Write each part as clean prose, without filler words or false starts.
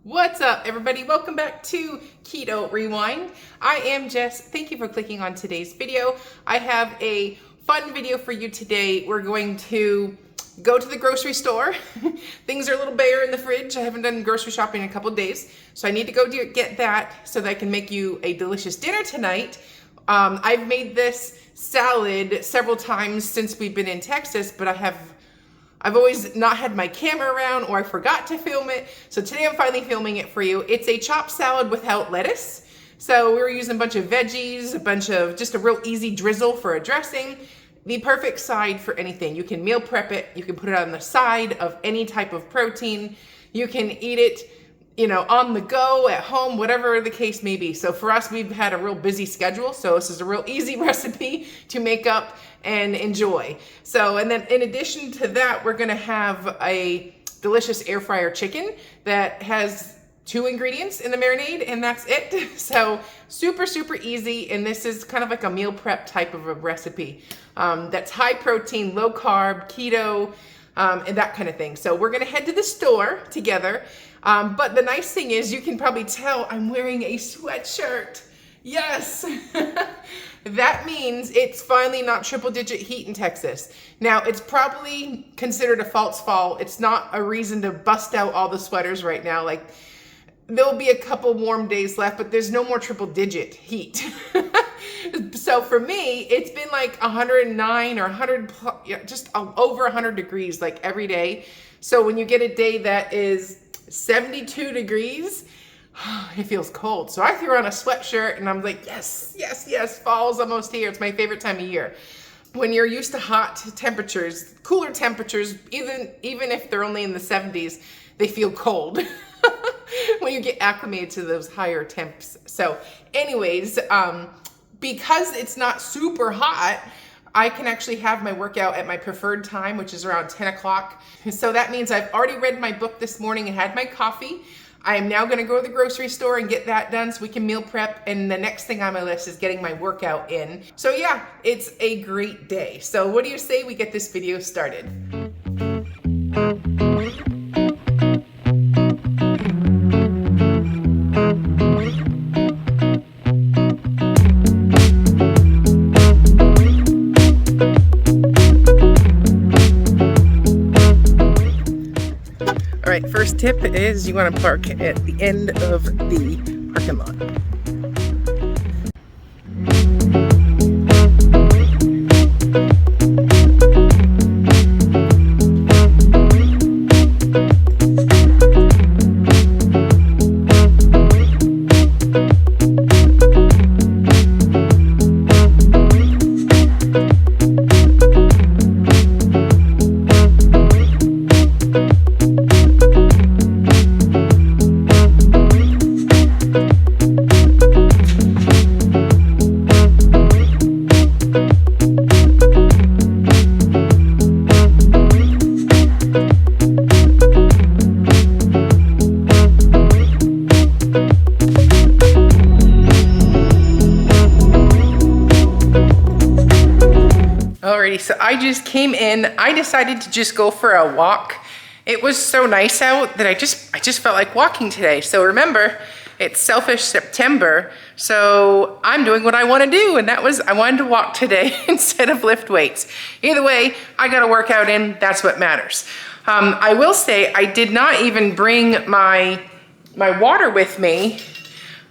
What's up, everybody? Welcome back to Keto Rewind. I am Jess. Thank you for clicking on today's video. I have a fun video for you today. We're going to go to the grocery store. Things are a little bare in the fridge. I haven't done grocery shopping in a couple of days, so I need to go get that so that I can make you a delicious dinner tonight. I've made this salad several times since we've been in Texas, but I've always not had my camera around, or I forgot to film it. So today I'm finally filming it for you. It's a chopped salad without lettuce. So we were using a bunch of veggies, just a real easy drizzle for a dressing. The perfect side for anything. You can meal prep it. You can put it on the side of any type of protein. You can eat it, on the go, at home, whatever the case may be. So for us, we've had a real busy schedule. So this is a real easy recipe to make up and enjoy. So, and then in addition to that, we're gonna have a delicious air fryer chicken that has 2 ingredients in the marinade, and that's it. So super, super easy. And this is kind of like a meal prep type of a recipe that's high protein, low carb, keto, and that kind of thing. So we're gonna head to the store together. But the nice thing is, you can probably tell I'm wearing a sweatshirt. Yes. That means it's finally not triple digit heat in Texas. Now, it's probably considered a false fall. It's not a reason to bust out all the sweaters right now. Like, there'll be a couple warm days left, but there's no more triple digit heat. So for me, it's been like 109 or 100, just over 100 degrees like every day. So when you get a day that is 72 degrees, it feels cold. So I threw on a sweatshirt and I'm like, yes, yes, yes, fall's almost here. It's my favorite time of year. When you're used to hot temperatures, cooler temperatures, even if they're only in the 70s, they feel cold when you get acclimated to those higher temps. So anyways, because it's not super hot, I can actually have my workout at my preferred time, which is around 10 o'clock. So that means I've already read my book this morning and had my coffee. I am now gonna go to the grocery store and get that done so we can meal prep. And the next thing on my list is getting my workout in. So yeah, it's a great day. So what do you say we get this video started? All right, first tip is you want to park at the end of the parking lot. Alrighty, so I just came in. I decided to just go for a walk. It was so nice out that I just felt like walking today. So remember, it's Selfish September, so I'm doing what I want to do, and that was I wanted to walk today instead of lift weights. Either way, I got a workout in. That's what matters. I will say I did not even bring my water with me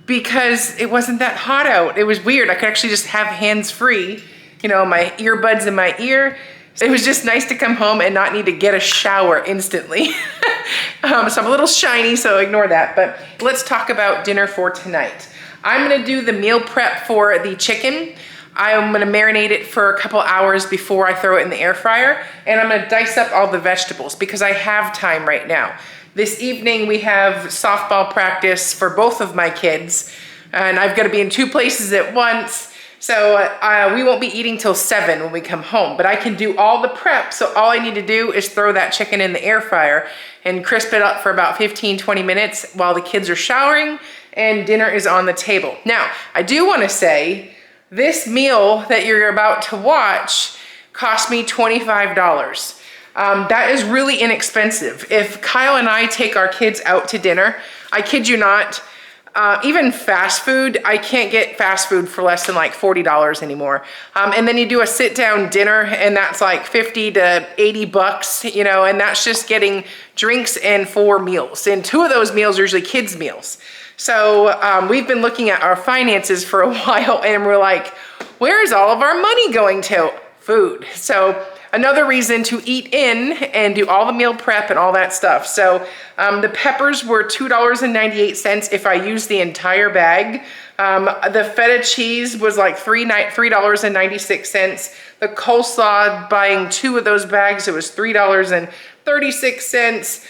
because it wasn't that hot out. It was weird. I could actually just have hands free. My earbuds in my ear. It was just nice to come home and not need to get a shower instantly. So I'm a little shiny, so ignore that. But let's talk about dinner for tonight. I'm gonna do the meal prep for the chicken. I'm gonna marinate it for a couple hours before I throw it in the air fryer. And I'm gonna dice up all the vegetables because I have time right now. This evening we have softball practice for both of my kids. And I've gotta be in 2 places at once. So we won't be eating till 7 when we come home, but I can do all the prep. So all I need to do is throw that chicken in the air fryer and crisp it up for about 15, 20 minutes while the kids are showering and dinner is on the table. Now, I do want to say this meal that you're about to watch cost me $25. That is really inexpensive. If Kyle and I take our kids out to dinner, I kid you not, even fast food, I can't get fast food for less than like $40 anymore. And then you do a sit down dinner and that's like 50 to 80 bucks, you know, and that's just getting drinks and 4 meals. And 2 of those meals are usually kids' meals. So we've been looking at our finances for a while and we're like, where is all of our money going to? Food. So another reason to eat in and do all the meal prep and all that stuff. So the peppers were $2.98 if I used the entire bag. The feta cheese was like $3.96. The coleslaw, buying 2 of those bags, it was $3.36.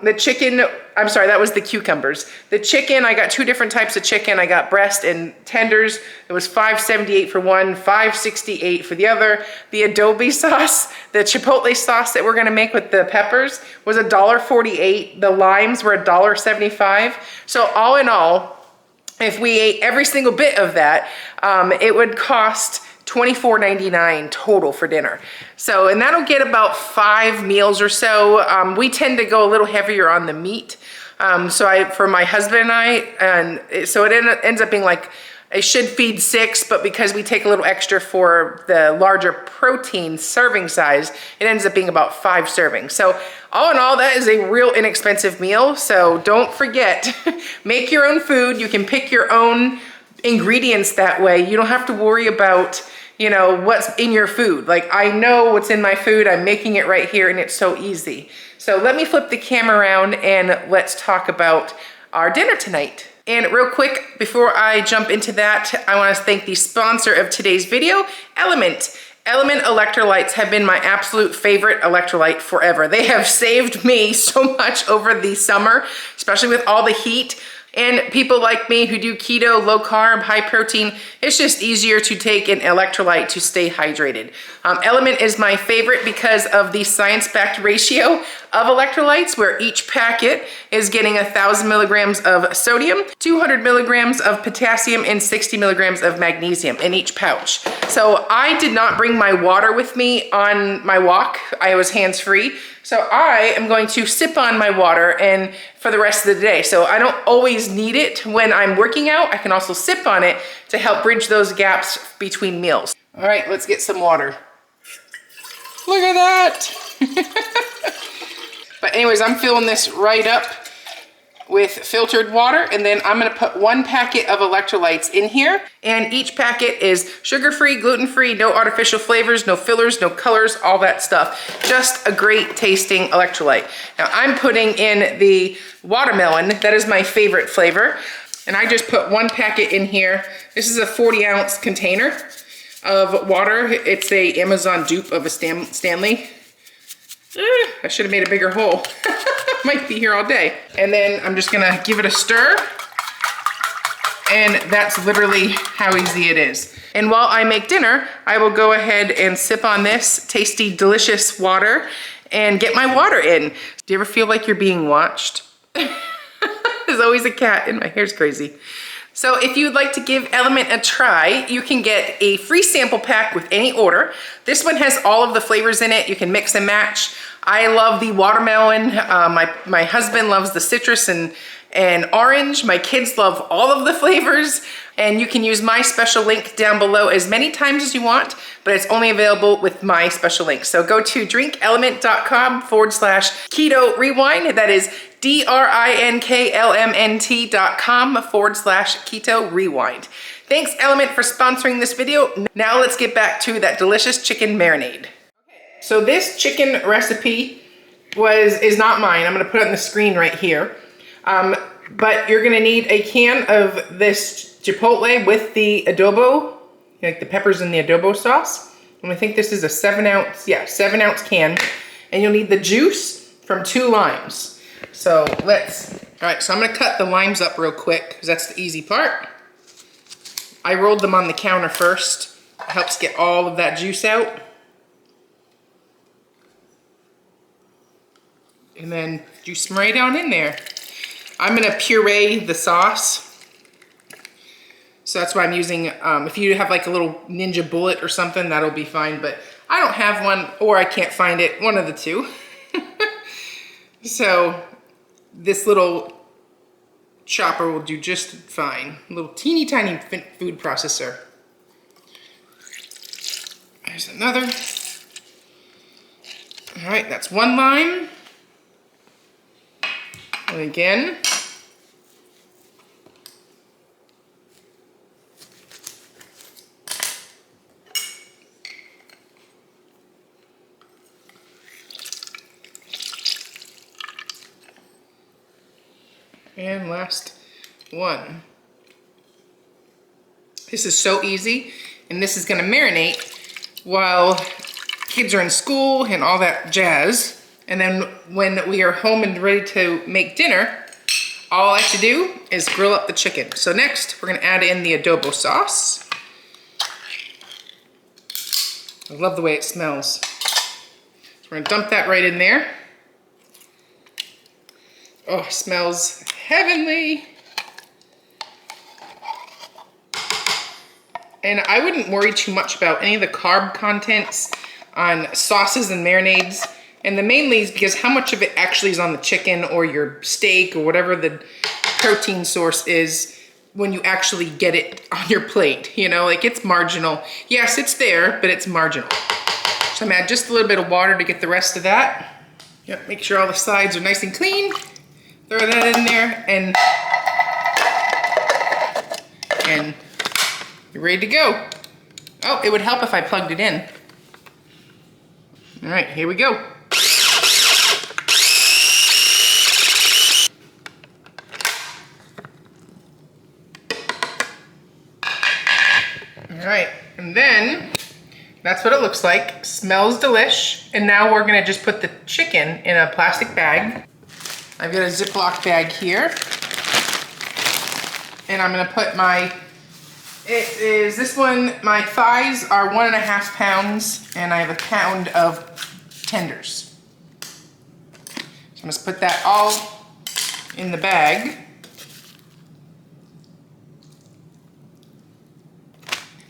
The chicken, I'm sorry, that was the cucumbers. The chicken, I got 2 different types of chicken. I got breast and tenders. It was $5.78 for one, $5.68 for the other. The adobe sauce, the chipotle sauce that we're gonna make with the peppers was $1.48. The limes were $1.75. So all in all, if we ate every single bit of that, it would cost $24.99 total for dinner. So, and that'll get about 5 meals or so. We tend to go a little heavier on the meat. For my husband and I, and so it ends up being like, it should feed 6, but because we take a little extra for the larger protein serving size, it ends up being about 5 servings. So all in all, that is a real inexpensive meal. So don't forget, make your own food. You can pick your own ingredients that way. You don't have to worry about, you know, what's in your food. Like, I know what's in my food. I'm making it right here and it's so easy. So let me flip the camera around and let's talk about our dinner tonight. And real quick, before I jump into that, I want to thank the sponsor of today's video, Element. Element electrolytes have been my absolute favorite electrolyte forever. They have saved me so much over the summer, especially with all the heat. And people like me who do keto, low carb, high protein, it's just easier to take an electrolyte to stay hydrated. Element is my favorite because of the science-backed ratio of electrolytes, where each packet is getting 1,000 milligrams of sodium, 200 milligrams of potassium, and 60 milligrams of magnesium in each pouch. So I did not bring my water with me on my walk. I was hands-free. So I am going to sip on my water and for the rest of the day. So I don't always need it when I'm working out. I can also sip on it to help bridge those gaps between meals. All right, let's get some water. Look at that. But anyways, I'm filling this right up with filtered water, and then I'm gonna put 1 packet of electrolytes in here, and each packet is sugar-free, gluten-free, no artificial flavors, no fillers, no colors, all that stuff. Just a great tasting electrolyte. Now I'm putting in the watermelon. That is my favorite flavor, and I just put 1 packet in here. This is a 40-ounce container of water. It's a Amazon dupe of a Stanley. I should have made a bigger hole. Might be here all day. And then I'm just gonna give it a stir. And that's literally how easy it is. And while I make dinner, I will go ahead and sip on this tasty, delicious water and get my water in. Do you ever feel like you're being watched? There's always a cat and my hair's crazy. So if you'd like to give Element a try, you can get a free sample pack with any order. This one has all of the flavors in it. You can mix and match. I love the watermelon. My husband loves the citrus and orange. My kids love all of the flavors. And you can use my special link down below as many times as you want, but it's only available with my special link. So go to drinkelement.com/keto rewind. That is DRINKLMNT.com/keto rewind. Thanks, Element, for sponsoring this video. Now let's get back to that delicious chicken marinade. So this chicken recipe is not mine. I'm gonna put it on the screen right here. But you're gonna need a can of this chipotle with the adobo, like the peppers in the adobo sauce. And I think this is a 7-ounce can. And you'll need the juice from 2 limes. So all right, so I'm gonna cut the limes up real quick because that's the easy part. I rolled them on the counter first. It helps get all of that juice out. And then juice them right down in there. I'm gonna puree the sauce. So that's why I'm using, if you have like a little Ninja Bullet or something, that'll be fine, but I don't have one, or I can't find it, one of the two. So this little chopper will do just fine. A little teeny tiny food processor. There's another. All right, that's one lime. And again. And last one. This is so easy, and this is gonna marinate while kids are in school and all that jazz. And then when we are home and ready to make dinner, all I have to do is grill up the chicken. So next, we're gonna add in the adobo sauce. I love the way it smells. So we're gonna dump that right in there. Oh, it smells heavenly. And I wouldn't worry too much about any of the carb contents on sauces and marinades. And the mainly is because how much of it actually is on the chicken or your steak or whatever the protein source is when you actually get it on your plate, you know, like it's marginal. Yes, it's there, but it's marginal. So I'm gonna add just a little bit of water to get the rest of that. Yep, make sure all the sides are nice and clean. Throw that in there and you're ready to go. Oh, it would help if I plugged it in. All right, here we go. All right, and then that's what it looks like. Smells delish. And now we're gonna just put the chicken in a plastic bag. I've got a Ziploc bag here. And I'm gonna put my, this one, my thighs are 1.5 pounds, and I have 1 pound of tenders. So I'm gonna put that all in the bag.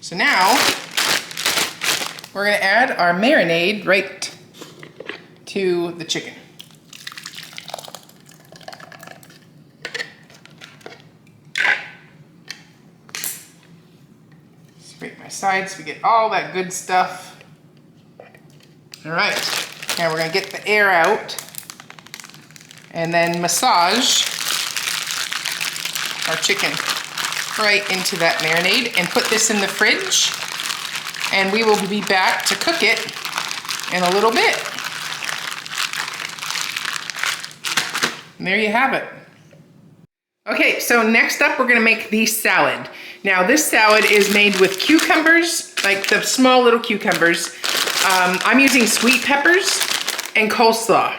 So now, we're gonna add our marinade right to the chicken. Scrape my sides so we get all that good stuff. All right, now we're gonna get the air out and then massage our chicken right into that marinade and put this in the fridge, and we will be back to cook it in a little bit. And there you have it. Okay, so next up we're gonna make the salad. Now this salad is made with cucumbers, like the small little cucumbers. I'm using sweet peppers and coleslaw.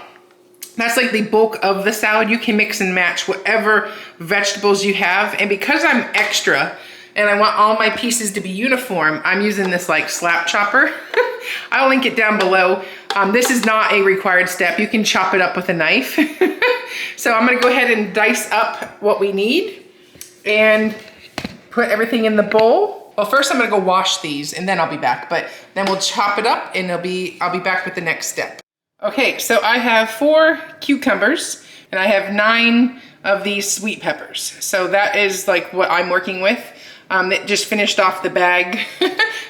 That's like the bulk of the salad. You can mix and match whatever vegetables you have. And because I'm extra and I want all my pieces to be uniform, I'm using this like slap chopper. I'll link it down below. This is not a required step. You can chop it up with a knife. So I'm gonna go ahead and dice up what we need and put everything in the bowl. Well, first I'm gonna go wash these and then I'll be back, but then we'll chop it up and I'll be back with the next step. Okay, so I have 4 cucumbers and I have 9 of these sweet peppers. So that is like what I'm working with. That just finished off the bag.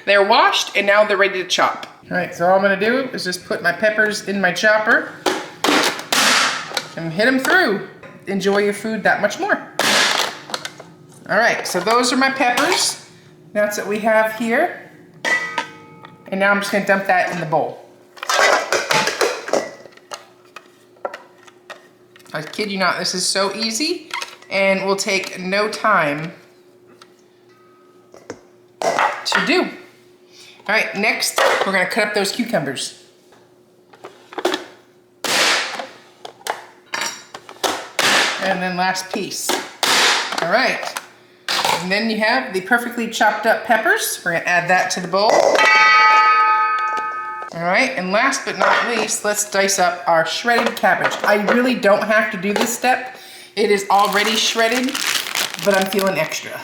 They're washed and now they're ready to chop. All right, so all I'm gonna do is just put my peppers in my chopper and hit them through. Enjoy your food that much more. All right, so those are my peppers. That's what we have here. And now I'm just gonna dump that in the bowl. I kid you not, this is so easy and will take no time to do. All right, next we're gonna cut up those cucumbers. And then last piece. All right, and then you have the perfectly chopped up peppers. We're gonna add that to the bowl. All right, and last but not least, let's dice up our shredded cabbage. I really don't have to do this step. It is already shredded, but I'm feeling extra.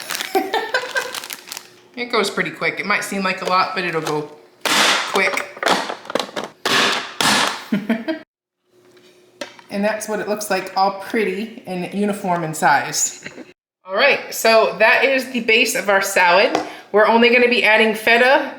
It goes pretty quick. It might seem like a lot, but it'll go quick. And that's what it looks like, all pretty and uniform in size. All right, so that is the base of our salad. We're only gonna be adding feta,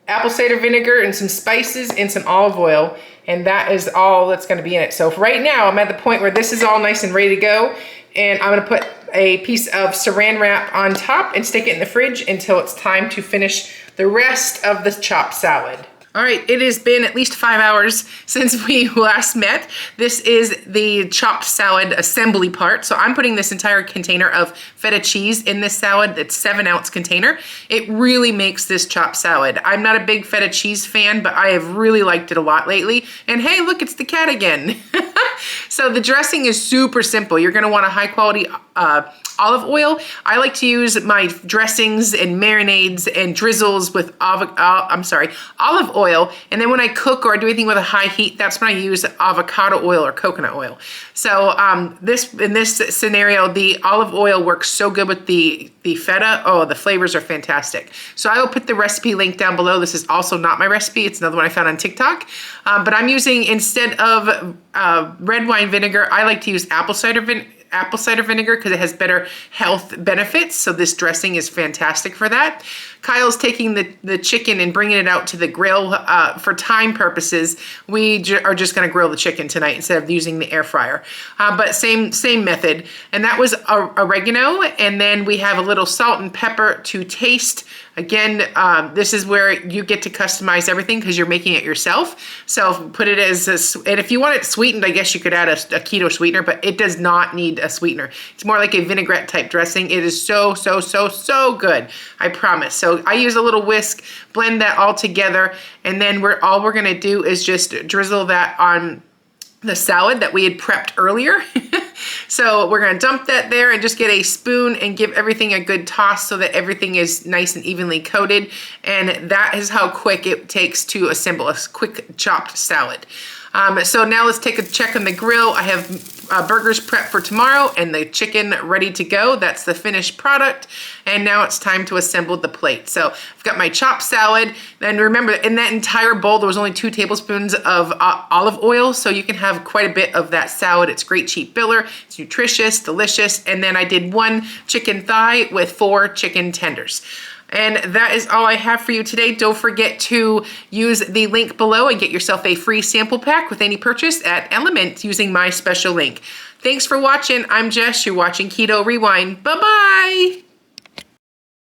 apple cider vinegar, and some spices and some olive oil. And that is all that's gonna be in it. So for right now, I'm at the point where this is all nice and ready to go. And I'm gonna put a piece of saran wrap on top and stick it in the fridge until it's time to finish the rest of the chopped salad. All right, it has been at least 5 hours since we last met. This is the chopped salad assembly part. So I'm putting this entire container of feta cheese in this salad. It's 7-ounce container. It really makes this chopped salad. I'm not a big feta cheese fan, but I have really liked it a lot lately. And hey, look, it's the cat again. So the dressing is super simple. You're gonna want a high quality olive oil. I like to use my dressings and marinades and drizzles with olive oil. And then when I cook or I do anything with a high heat, that's when I use avocado oil or coconut oil. So in this scenario, the olive oil works so good with the feta. Oh, the flavors are fantastic. So I will put the recipe link down below. This is also not my recipe. It's another one I found on TikTok. But I'm using, instead of red wine vinegar, I like to use apple cider vinegar because it has better health benefits. So this dressing is fantastic for that. Kyle's taking the chicken and bringing it out to the grill. For time purposes, we are just gonna grill the chicken tonight instead of using the air fryer. But same method. And that was oregano. And then we have a little salt and pepper to taste. Again, this is where you get to customize everything because you're making it yourself. So put it as and if you want it sweetened, I guess you could add a keto sweetener, but it does not need a sweetener. It's more like a vinaigrette type dressing. It is so good, I promise. So I use a little whisk, blend that all together, and then all we're gonna do is just drizzle that on the salad that we had prepped earlier. So we're gonna dump that there and just get a spoon and give everything a good toss so that everything is nice and evenly coated. And that is how quick it takes to assemble a quick chopped salad. So now let's take a check on the grill. I have burgers prepped for tomorrow and the chicken ready to go. That's the finished product. And now it's time to assemble the plate. So I've got my chopped salad. And remember, in that entire bowl, there was only 2 tablespoons of olive oil. So you can have quite a bit of that salad. It's great cheap filler. It's nutritious, delicious. And then I did 1 chicken thigh with 4 chicken tenders. And that is all I have for you today. Don't forget to use the link below and get yourself a free sample pack with any purchase at Element using my special link. Thanks for watching. I'm Jess. You're watching Keto Rewind. Bye-bye.